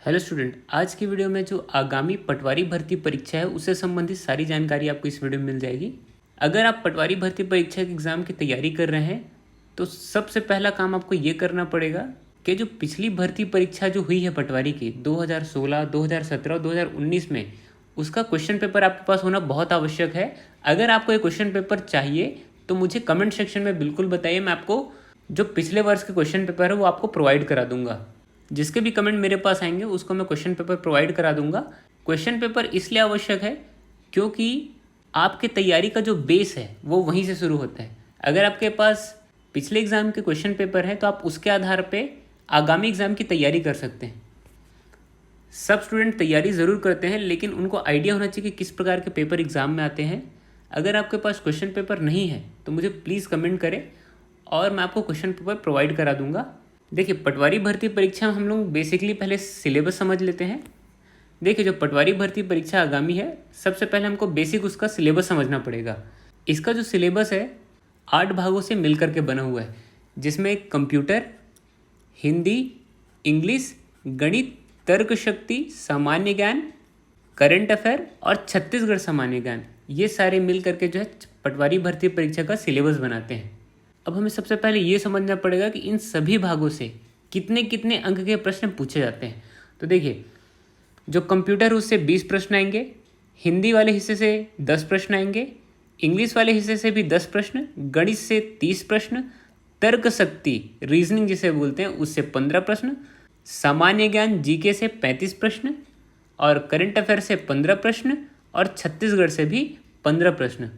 Hello student, आज की video में जो आगामी पटवारी भर्ती परीक्षा है उससे संबंधित सारी जानकारी आपको इस वीडियो में मिल जाएगी। अगर आप पटवारी भर्ती परीक्षा के एग्ज़ाम की तैयारी कर रहे हैं तो सबसे पहला काम आपको ये करना पड़ेगा कि जो पिछली भर्ती परीक्षा जो हुई है पटवारी की 2016, 2017 और 2019 में, उसका क्वेश्चन पेपर आपके पास होना बहुत आवश्यक है। अगर आपको ये क्वेश्चन पेपर चाहिए तो मुझे कमेंट सेक्शन में बिल्कुल बताइए, मैं आपको जो पिछले वर्ष के क्वेश्चन पेपर है वो आपको प्रोवाइड करा दूंगा। जिसके भी कमेंट मेरे पास आएंगे उसको मैं क्वेश्चन पेपर प्रोवाइड करा दूंगा। क्वेश्चन पेपर इसलिए आवश्यक है क्योंकि आपके तैयारी का जो बेस है वो वहीं से शुरू होता है। अगर आपके पास पिछले एग्ज़ाम के क्वेश्चन पेपर है तो आप उसके आधार पे आगामी एग्ज़ाम की तैयारी कर सकते हैं। सब स्टूडेंट तैयारी ज़रूर करते हैं लेकिन उनको आइडिया होना चाहिए कि किस प्रकार के पेपर एग्ज़ाम में आते हैं। अगर आपके पास क्वेश्चन पेपर नहीं है तो मुझे प्लीज़ कमेंट करें और मैं आपको क्वेश्चन पेपर प्रोवाइड करा दूंगा। देखिए, पटवारी भर्ती परीक्षा में हम लोग बेसिकली पहले सिलेबस समझ लेते हैं। देखिए, जो पटवारी भर्ती परीक्षा आगामी है, सबसे पहले हमको बेसिक उसका सिलेबस समझना पड़ेगा। इसका जो सिलेबस है 8 भागों से मिलकर के बना हुआ है, जिसमें कंप्यूटर, हिंदी, इंग्लिश, गणित, तर्क शक्ति, सामान्य ज्ञान, करंट अफेयर और छत्तीसगढ़ सामान्य ज्ञान, ये सारे मिल करके जो है पटवारी भर्ती परीक्षा का सिलेबस बनाते हैं। अब हमें सबसे पहले ये समझना पड़ेगा कि इन सभी भागों से कितने कितने अंक के प्रश्न पूछे जाते हैं। तो देखिए, जो कंप्यूटर उससे 20 प्रश्न आएंगे, हिंदी वाले हिस्से से 10 प्रश्न आएंगे, इंग्लिश वाले हिस्से से भी 10 प्रश्न, गणित से 30 प्रश्न, तर्क शक्ति रीजनिंग जिसे बोलते हैं उससे 15 प्रश्न, सामान्य ज्ञान जीके से 35 प्रश्न और करंट अफेयर से 15 प्रश्न और छत्तीसगढ़ से भी 15 प्रश्न।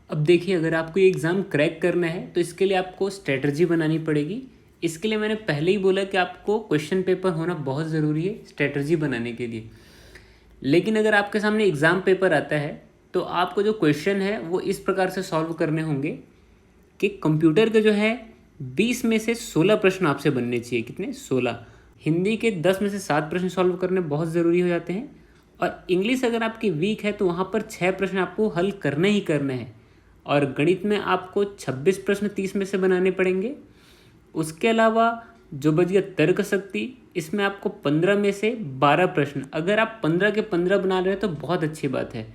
अब देखिए, अगर आपको ये एग्ज़ाम क्रैक करना है तो इसके लिए आपको स्ट्रेटजी बनानी पड़ेगी। इसके लिए मैंने पहले ही बोला कि आपको क्वेश्चन पेपर होना बहुत ज़रूरी है स्ट्रेटजी बनाने के लिए। लेकिन अगर आपके सामने एग्ज़ाम पेपर आता है तो आपको जो क्वेश्चन है वो इस प्रकार से सॉल्व करने होंगे कि कंप्यूटर के जो है 20 में से 16 प्रश्न आपसे बनने चाहिए। कितने? 16। हिंदी के 10 में से 7 प्रश्न सॉल्व करने बहुत ज़रूरी हो जाते हैं। और इंग्लिश अगर आपकी वीक है तो वहाँ पर 6 प्रश्न आपको हल करने ही करने हैं। और गणित में आपको 26 प्रश्न 30 में से बनाने पड़ेंगे। उसके अलावा जो बच गया तर्क शक्ति, इसमें आपको 15 में से 12 प्रश्न, अगर आप 15 के 15 बना रहे हैं तो बहुत अच्छी बात है।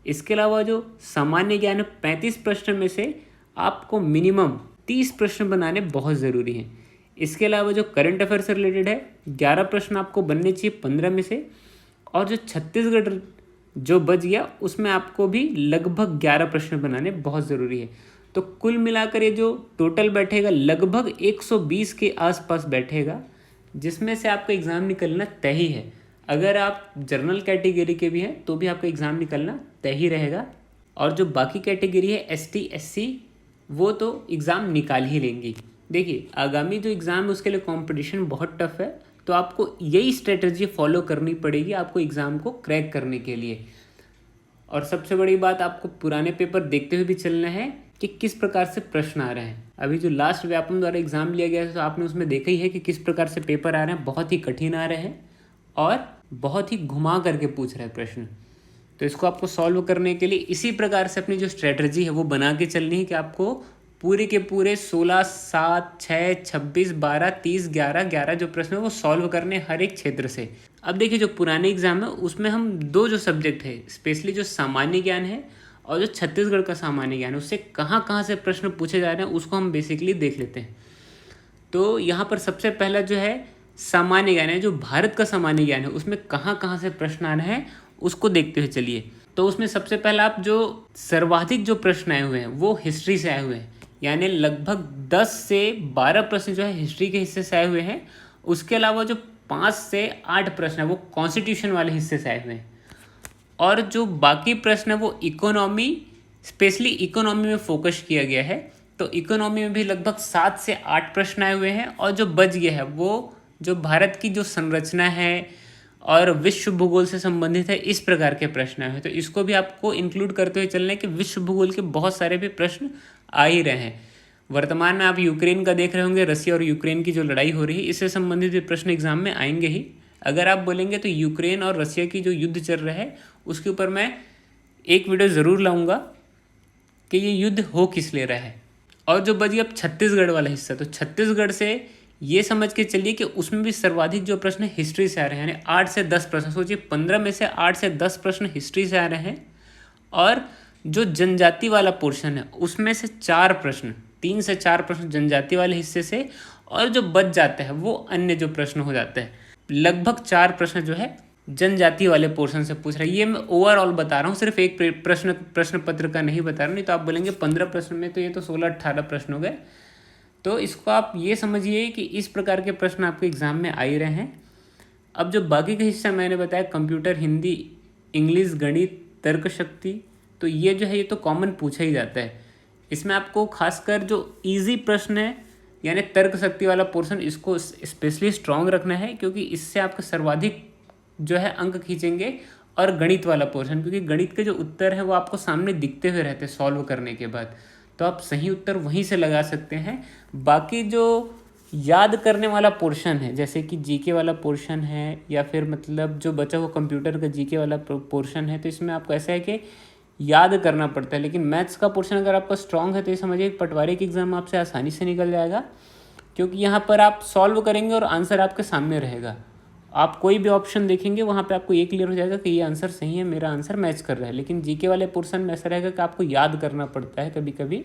इसके अलावा जो सामान्य ज्ञान है 35 प्रश्न में से आपको मिनिमम 30 प्रश्न बनाने बहुत ज़रूरी हैं। इसके अलावा जो करंट अफेयर से रिलेटेड है 11 प्रश्न आपको बनने चाहिए 15 में से। और जो छत्तीसगढ़ जो बच गया उसमें आपको भी लगभग 11 प्रश्न बनाने बहुत ज़रूरी है। तो कुल मिलाकर ये जो टोटल बैठेगा लगभग 120 के आसपास बैठेगा, जिसमें से आपका एग्ज़ाम निकलना तय ही है। अगर आप जनरल कैटेगरी के भी हैं तो भी आपका एग्ज़ाम निकलना तय ही रहेगा। और जो बाकी कैटेगरी है ST SC, वो तो एग्ज़ाम निकाल ही लेंगी। देखिए, आगामी जो एग्ज़ाम है उसके लिए कंपटीशन बहुत टफ है, तो आपको यही स्ट्रेटजी फॉलो करनी पड़ेगी आपको एग्ज़ाम को क्रैक करने के लिए। और सबसे बड़ी बात, आपको पुराने पेपर देखते हुए भी चलना है कि किस प्रकार से प्रश्न आ रहे हैं। अभी जो लास्ट व्यापम द्वारा एग्ज़ाम लिया गया है तो आपने उसमें देखा ही है कि किस प्रकार से पेपर आ रहे हैं। बहुत ही कठिन आ रहे हैं और बहुत ही घुमा करके पूछ रहे हैं प्रश्न। तो इसको आपको सॉल्व करने के लिए इसी प्रकार से अपनी जो स्ट्रेटजी है वो बना के चलनी है कि आपको पूरे के पूरे 16, 7, 6, 26, 12, 30, 11 जो प्रश्न है वो सॉल्व करने हर एक क्षेत्र से। अब देखिए, जो पुराने एग्जाम है उसमें हम दो जो सब्जेक्ट है, स्पेशली जो सामान्य ज्ञान है और जो छत्तीसगढ़ का सामान्य ज्ञान है, उससे कहाँ कहाँ से प्रश्न पूछे जा रहे हैं उसको हम बेसिकली देख लेते हैं। तो यहाँ पर सबसे पहला जो है सामान्य ज्ञान है, जो भारत का सामान्य ज्ञान है उसमें कहाँ कहाँ से प्रश्न आ रहे हैं उसको देखते हुए चलिए। तो उसमें सबसे पहला आप जो सर्वाधिक जो प्रश्न आए हुए हैं वो हिस्ट्री से आए हुए हैं, यानी लगभग 10 से 12 प्रश्न जो है हिस्ट्री के हिस्से से आए हुए हैं। उसके अलावा जो 5 से 8 प्रश्न है वो कॉन्स्टिट्यूशन वाले हिस्से से आए हुए हैं। और जो बाकी प्रश्न है वो इकोनॉमी, स्पेशली इकोनॉमी में फोकस किया गया है। तो इकोनॉमी में भी लगभग 7 से 8 प्रश्न आए हुए हैं। और जो बच गया है वो जो भारत की जो संरचना है और विश्व भूगोल से संबंधित है, इस प्रकार के प्रश्न हैं। तो इसको भी आपको इंक्लूड करते हुए चलना है कि विश्व भूगोल के बहुत सारे भी प्रश्न आ ही रहे हैं। वर्तमान में आप यूक्रेन का देख रहे होंगे, रसिया और यूक्रेन की जो लड़ाई हो रही है इससे संबंधित भी प्रश्न एग्जाम में आएंगे ही। अगर आप बोलेंगे तो यूक्रेन और रसिया की जो युद्ध चल रहा है उसके ऊपर मैं एक वीडियो ज़रूर लाऊंगा कि ये युद्ध हो किस ले रहा है। और जो बची अब छत्तीसगढ़ वाला हिस्सा, तो छत्तीसगढ़ से ये समझ के चलिए कि उसमें भी सर्वाधिक जो प्रश्न हिस्ट्री से आ रहे हैं, यानी 8 से 10 प्रश्न। सोचिए 15 में से 8 से 10 प्रश्न हिस्ट्री से आ रहे हैं, और जो जनजाति वाला पोर्शन है उसमें से 4 प्रश्न, 3 से 4 प्रश्न जनजाति वाले हिस्से से, और जो बच जाता है वो अन्य जो प्रश्न हो जाते हैं। लगभग 4 प्रश्न जो है जनजाति वाले पोर्शन से पूछ रहा है। ये मैं ओवरऑल बता रहा हूँ, सिर्फ एक प्रश्न पत्र का नहीं बता रहा हूँ, नहीं तो आप बोलेंगे 15 प्रश्न में तो ये तो 16-18 प्रश्न हो गए। तो इसको आप ये समझिए कि इस प्रकार के प्रश्न आपके एग्जाम में आ ही रहे हैं। अब जो बाकी का हिस्सा मैंने बताया, कंप्यूटर, हिंदी, इंग्लिश, गणित, तर्क शक्ति, तो ये जो है ये तो कॉमन पूछा ही जाता है। इसमें आपको खासकर जो इजी प्रश्न है यानी तर्क शक्ति वाला पोर्शन, इसको स्पेशली स्ट्रॉन्ग रखना है, क्योंकि इससे आपका सर्वाधिक जो है अंक खींचेंगे। और गणित वाला पोर्शन, क्योंकि गणित के जो उत्तर है वो आपको सामने दिखते हुए रहते हैं सॉल्व करने के बाद, तो आप सही उत्तर वहीं से लगा सकते हैं। बाकी जो याद करने वाला पोर्शन है, जैसे कि जीके वाला पोर्शन है, या फिर मतलब जो बचा हुआ कंप्यूटर का जीके वाला पोर्शन है, तो इसमें आपको ऐसा है कि याद करना पड़ता है। लेकिन मैथ्स का पोर्शन अगर आपका स्ट्रॉन्ग है तो ये समझिए पटवारी की एग्ज़ाम आपसे आसानी से निकल जाएगा, क्योंकि यहाँ पर आप सॉल्व करेंगे और आंसर आपके सामने रहेगा। आप कोई भी ऑप्शन देखेंगे वहाँ पे आपको ये क्लियर हो जाएगा कि ये आंसर सही है, मेरा आंसर मैच कर रहा है। लेकिन जीके वाले पोर्शन में ऐसा रहेगा कि आपको याद करना पड़ता है कभी कभी,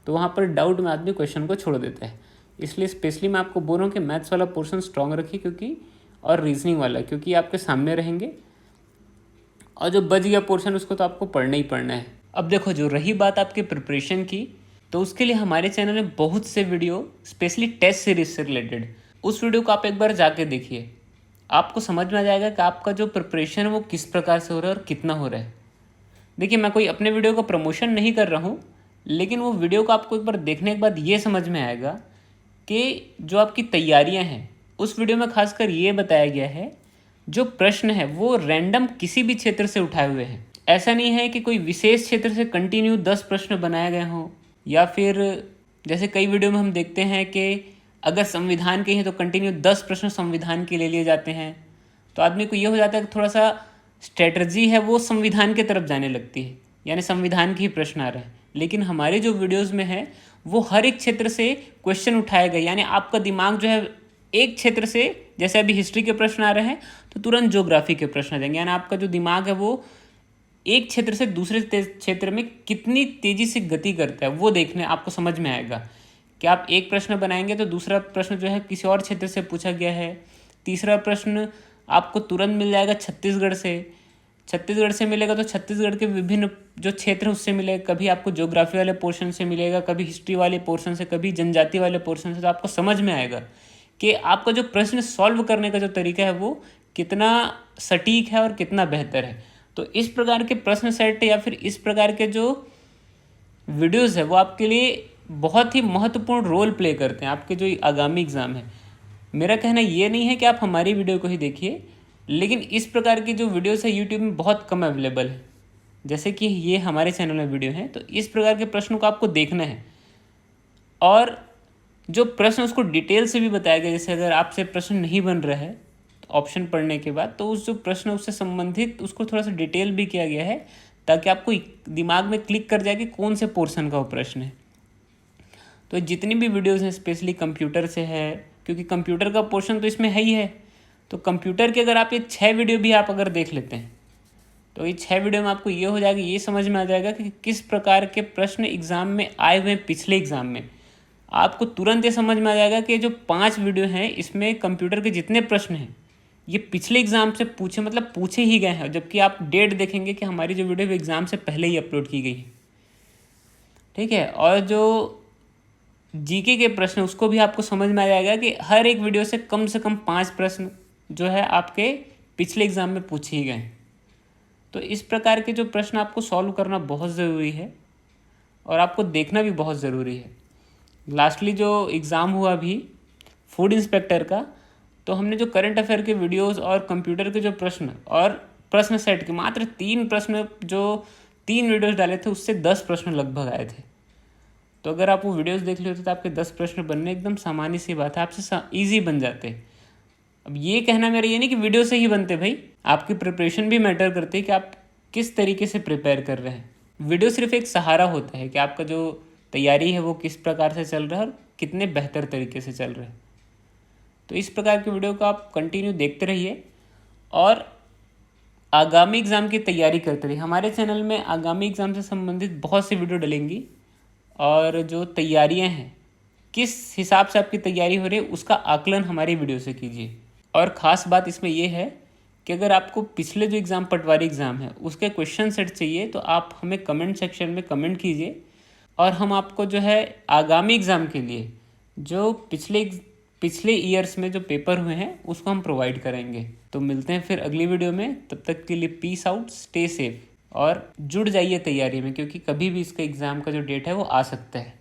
तो वहाँ पर डाउट में आदमी क्वेश्चन को छोड़ देता है। इसलिए स्पेशली मैं आपको बोल रहा हूँ कि मैथ्स वाला पोर्शन स्ट्रॉन्ग रखिए, क्योंकि और रीजनिंग वाला, क्योंकि आपके सामने रहेंगे। और जो बच गया पोर्शन उसको तो आपको पढ़ना ही पढ़ना है। अब देखो, जो रही बात आपके प्रिपरेशन की, तो उसके लिए हमारे चैनल में बहुत से वीडियो स्पेशली टेस्ट सीरीज से रिलेटेड, उस वीडियो को आप एक बार जाके देखिए, आपको समझ में आ जाएगा कि आपका जो प्रिपरेशन है वो किस प्रकार से हो रहा है और कितना हो रहा है। देखिए, मैं कोई अपने वीडियो का प्रमोशन नहीं कर रहा हूँ, लेकिन वो वीडियो को आपको एक बार देखने के बाद ये समझ में आएगा कि जो आपकी तैयारियाँ हैं, उस वीडियो में खासकर ये बताया गया है जो प्रश्न है वो रैंडम किसी भी क्षेत्र से उठाए हुए हैं। ऐसा नहीं है कि कोई विशेष क्षेत्र से कंटिन्यू 10 प्रश्न बनाए गए हों, या फिर जैसे कई वीडियो में हम देखते हैं कि अगर संविधान के हैं तो कंटिन्यू 10 प्रश्न संविधान के ले लिए जाते हैं, तो आदमी को ये हो जाता है कि थोड़ा सा स्ट्रेटजी है वो संविधान के तरफ जाने लगती है, यानी संविधान के ही प्रश्न आ रहे हैं। लेकिन हमारे जो वीडियोज़ में है वो हर एक क्षेत्र से क्वेश्चन उठाए गए, यानी आपका दिमाग जो है एक क्षेत्र से, जैसे अभी हिस्ट्री के प्रश्न आ रहे हैं तो तुरंत ज्योग्राफी के प्रश्न आ जाएंगे, यानी आपका जो दिमाग है वो एक क्षेत्र से दूसरे क्षेत्र में कितनी तेज़ी से गति करता है वो देखने आपको समझ में आएगा। कि आप एक प्रश्न बनाएंगे तो दूसरा प्रश्न जो है किसी और क्षेत्र से पूछा गया है, तीसरा प्रश्न आपको तुरंत मिल जाएगा छत्तीसगढ़ से मिलेगा, तो छत्तीसगढ़ के विभिन्न जो क्षेत्र हैं उससे मिलेगा, कभी आपको ज्योग्राफी वाले पोर्शन से मिलेगा, कभी हिस्ट्री वाले पोर्शन से, कभी जनजाति वाले पोर्शन से। तो आपको समझ में आएगा कि आपका जो प्रश्न सॉल्व करने का जो तरीका है वो कितना सटीक है और कितना बेहतर है। तो इस प्रकार के प्रश्न सेट या फिर इस प्रकार के जो वीडियोज़ है वो आपके लिए बहुत ही महत्वपूर्ण रोल प्ले करते हैं आपके जो आगामी एग्ज़ाम है। मेरा कहना ये नहीं है कि आप हमारी वीडियो को ही देखिए, लेकिन इस प्रकार की जो वीडियोस है यूट्यूब में बहुत कम अवेलेबल है, जैसे कि ये हमारे चैनल में वीडियो है, तो इस प्रकार के प्रश्नों को आपको देखना है। और जो प्रश्न उसको डिटेल से भी बताया गया, जैसे अगर आपसे प्रश्न नहीं बन रहा है ऑप्शन पढ़ने के बाद, तो उस जो प्रश्न उससे संबंधित उसको थोड़ा सा डिटेल भी किया गया है, ताकि आपको दिमाग में क्लिक कर जाए कि कौन से पोर्शन का वो प्रश्न है। तो जितनी भी वीडियोस हैं स्पेशली कंप्यूटर से है, क्योंकि कंप्यूटर का पोर्शन तो इसमें है ही है, तो कंप्यूटर के अगर आप ये 6 वीडियो भी आप अगर देख लेते हैं तो ये 6 वीडियो में आपको ये हो जाएगा, ये समझ में आ जाएगा कि किस प्रकार के प्रश्न एग्ज़ाम में आए हुए हैं। पिछले एग्ज़ाम में आपको तुरंत ये समझ में आ जाएगा कि जो 5 वीडियो हैं इसमें कंप्यूटर के जितने प्रश्न हैं ये पिछले एग्ज़ाम से पूछे ही गए हैं, जबकि आप डेट देखेंगे कि हमारी जो वीडियो एग्ज़ाम से पहले ही अपलोड की गई है। ठीक है, और जो जीके के प्रश्न उसको भी आपको समझ में आ जाएगा कि हर एक वीडियो से कम 5 प्रश्न जो है आपके पिछले एग्ज़ाम में पूछे ही गए। तो इस प्रकार के जो प्रश्न आपको सॉल्व करना बहुत ज़रूरी है और आपको देखना भी बहुत ज़रूरी है। लास्टली जो एग्ज़ाम हुआ अभी फूड इंस्पेक्टर का, तो हमने जो करंट अफेयर के वीडियोस और कंप्यूटर के जो प्रश्न और प्रश्न सेट के मात्र 3 प्रश्न, जो 3 वीडियोस डाले थे उससे 10 प्रश्न लगभग आए थे। तो अगर आप वो वीडियोस देख लेते तो आपके 10 प्रश्न बनने एकदम सामान्य सी बात है, आपसे ईजी बन जाते। अब ये कहना मेरा ये नहीं कि वीडियो से ही बनते, भाई आपकी प्रिपरेशन भी मैटर करती है कि आप किस तरीके से प्रिपेयर कर रहे हैं। वीडियो सिर्फ एक सहारा होता है कि आपका जो तैयारी है वो किस प्रकार से चल रहा है और कितने बेहतर तरीके से चल रहा है। तो इस प्रकार की वीडियो को आप कंटिन्यू देखते रहिए और आगामी एग्ज़ाम की तैयारी करते रहिए। हमारे चैनल में आगामी एग्ज़ाम से संबंधित बहुत सी वीडियो डलेंगी और जो तैयारियां हैं, किस हिसाब से आपकी तैयारी हो रही है, उसका आकलन हमारी वीडियो से कीजिए। और ख़ास बात इसमें यह है कि अगर आपको पिछले जो एग्ज़ाम पटवारी एग्ज़ाम है उसके क्वेश्चन सेट चाहिए तो आप हमें कमेंट सेक्शन में कमेंट कीजिए और हम आपको जो है आगामी एग्ज़ाम के लिए जो पिछले ईयर्स में जो पेपर हुए हैं उसको हम प्रोवाइड करेंगे। तो मिलते हैं फिर अगली वीडियो में, तब तक के लिए पीस आउट, स्टे सेफ और जुड़ जाइए तैयारी में, क्योंकि कभी भी इसका एग्ज़ाम का जो डेट है वो आ सकता है।